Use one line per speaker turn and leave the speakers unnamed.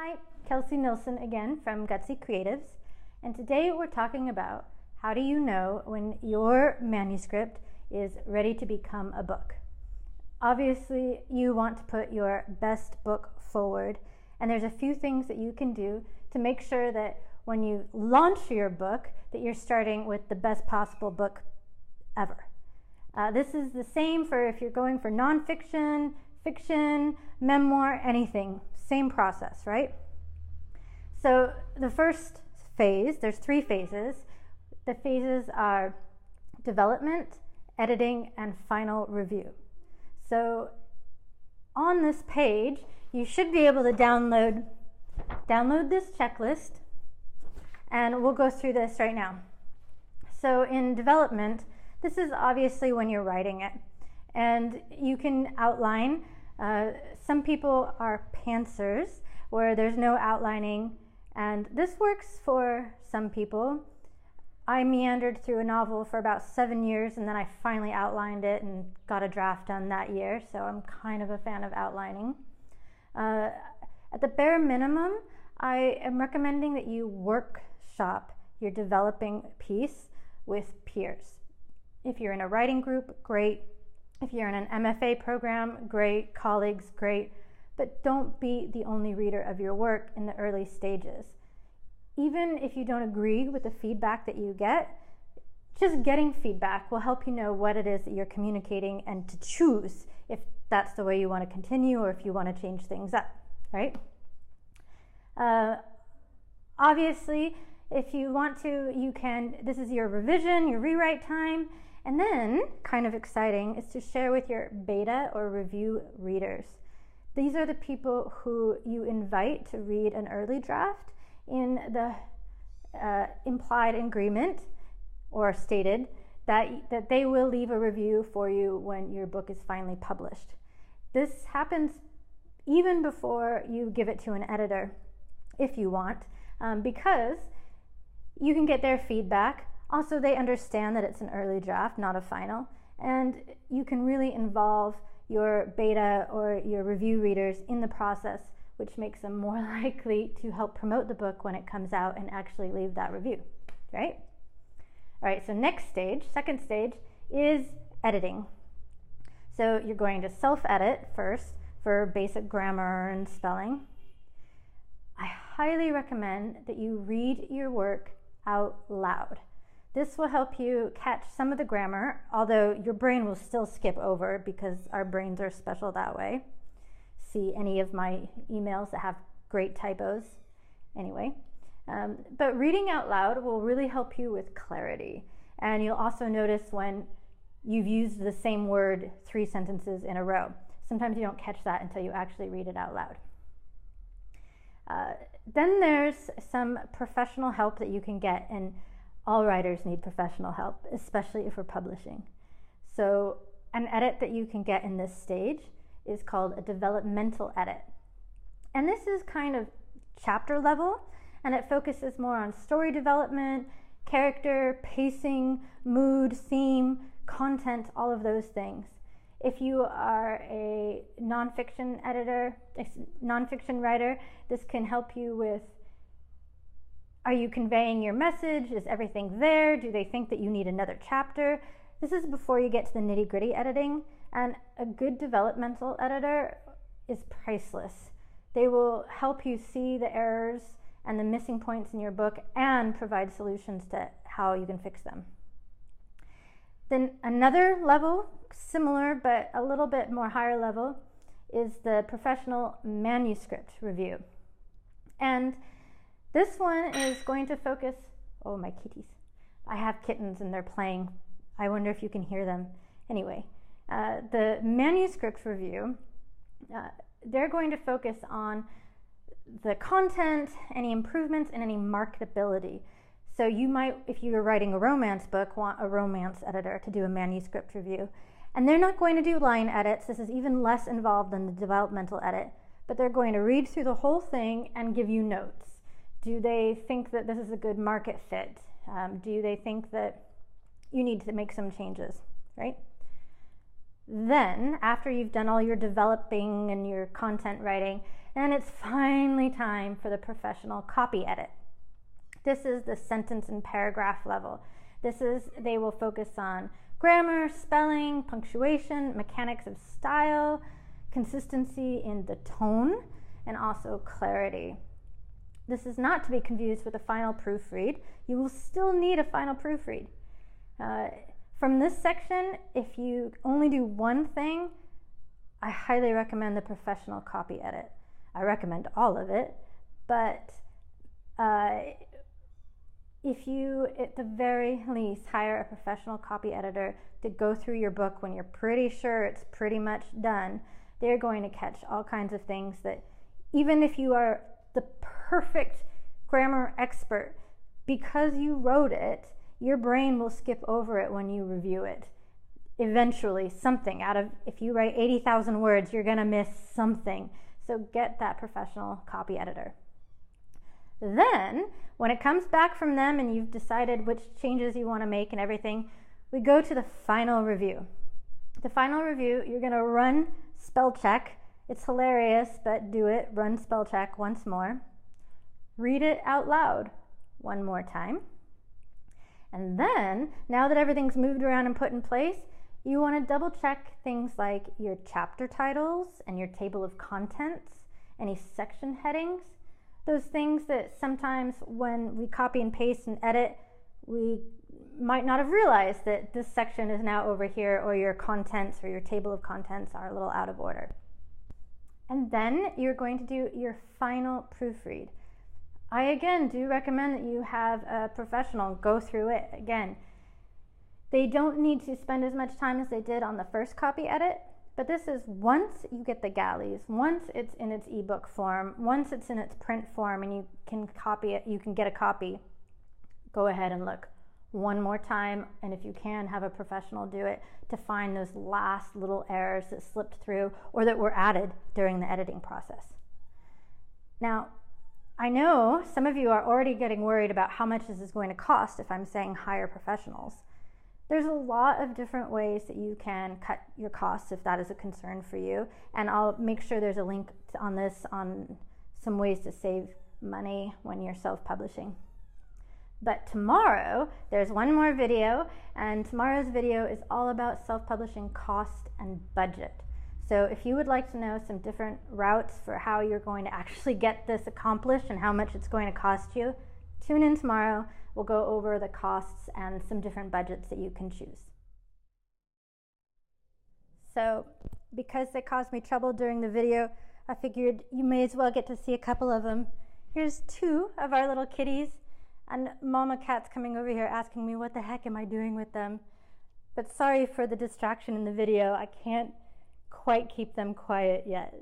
Hi, Kelsey Nilsson again from Gutsy Creatives, and today we're talking about how do you know when your manuscript is ready to become a book. Obviously, you want to put your best book forward, and there's a few things that you can do to make sure that when you launch your book, that you're starting with the best possible book ever. This is the same for if you're going for nonfiction, fiction, memoir, anything. Same process, right? So the first phase, there's 3 phases. The phases are development, editing, and final review. So on this page, you should be able to download this checklist, and we'll go through this right now. So in development, this is obviously when you're writing it, and you can outline. Some people are pantsers, where there's no outlining, and this works for some people. I meandered through a novel for about 7 years, and then I finally outlined it and got a draft done that year, so I'm kind of a fan of outlining. At the bare minimum, I am recommending that you workshop your developing piece with peers. If you're in a writing group, great. If you're in an MFA program, great. Colleagues, great. But don't be the only reader of your work in the early stages. Even if you don't agree with the feedback that you get, just getting feedback will help you know what it is that you're communicating and to choose if that's the way you want to continue or if you want to change things up, right? Obviously, if you want to, you can, this is your revision, your rewrite time. And then, kind of exciting, is to share with your beta or review readers. These are the people who you invite to read an early draft in the implied agreement or stated that they will leave a review for you when your book is finally published. This happens even before you give it to an editor, if you want, because you can get their feedback. Also, they understand that it's an early draft, not a final, and you can really involve your beta or your review readers in the process, which makes them more likely to help promote the book when it comes out and actually leave that review, right? All right, so next stage, second stage, is editing. So you're going to self-edit first for basic grammar and spelling. I highly recommend that you read your work out loud. This will help you catch some of the grammar, although your brain will still skip over because our brains are special that way. See any of my emails that have great typos. Anyway, but reading out loud will really help you with clarity. And you'll also notice when you've used the same word 3 sentences in a row. Sometimes you don't catch that until you actually read it out loud. Then there's some professional help that you can get, and all writers need professional help, especially if we're publishing. So an edit that you can get in this stage is called a developmental edit. And this is kind of chapter level, and it focuses more on story development, character, pacing, mood, theme, content, all of those things. If you are a nonfiction writer, this can help you with, are you conveying your message? Is everything there? Do they think that you need another chapter? This is before you get to the nitty-gritty editing, and a good developmental editor is priceless. They will help you see the errors and the missing points in your book and provide solutions to how you can fix them. Then another level, similar but a little bit more higher level, is the professional manuscript review. And this one is going to focus, oh my kitties, I have kittens and they're playing. I wonder if you can hear them. Anyway, the manuscript review, they're going to focus on the content, any improvements, and any marketability. So you might, if you're writing a romance book, want a romance editor to do a manuscript review. And they're not going to do line edits. This is even less involved than the developmental edit. But they're going to read through the whole thing and give you notes. Do they think that this is a good market fit? Do they think that you need to make some changes, right? Then, after you've done all your developing and your content writing, And it's finally time for the professional copy edit. This is the sentence and paragraph level. They will focus on grammar, spelling, punctuation, mechanics of style, consistency in the tone, and also clarity. This is not to be confused with a final proofread. You will still need a final proofread. From this section, if you only do one thing, I highly recommend the professional copy edit. I recommend all of it, but if you, at the very least, hire a professional copy editor to go through your book when you're pretty sure it's pretty much done, they're going to catch all kinds of things that, even if you are the perfect grammar expert, because you wrote it, your brain will skip over it when you review it. Eventually, something out of, if you write 80,000 words, you're gonna miss something. So get that professional copy editor. Then, when it comes back from them and you've decided which changes you want to make and everything, we go to the final review. The final review, you're gonna run spell check. It's hilarious, but do it. Run spell check once more. Read it out loud one more time. And then, now that everything's moved around and put in place, you want to double check things like your chapter titles and your table of contents, any section headings, those things that sometimes when we copy and paste and edit, we might not have realized that this section is now over here, or your contents or your table of contents are a little out of order. And then you're going to do your final proofread. I again do recommend that you have a professional go through it again. They don't need to spend as much time as they did on the first copy edit, but this is once you get the galleys, once it's in its ebook form, once it's in its print form and you can copy it, you can get a copy, go ahead and look one more time, and if you can, have a professional do it to find those last little errors that slipped through or that were added during the editing process. Now, I know some of you are already getting worried about how much this is going to cost if I'm saying hire professionals. There's a lot of different ways that you can cut your costs if that is a concern for you, and I'll make sure there's a link on this on some ways to save money when you're self-publishing. But tomorrow, there's one more video, and tomorrow's video is all about self-publishing cost and budget. So if you would like to know some different routes for how you're going to actually get this accomplished and how much it's going to cost you, tune in tomorrow. We'll go over the costs and some different budgets that you can choose. So because they caused me trouble during the video, I figured you may as well get to see a couple of them. Here's two of our little kitties, and Mama Cat's coming over here asking me what the heck am I doing with them. But sorry for the distraction in the video. I can't quite keep them quiet yet.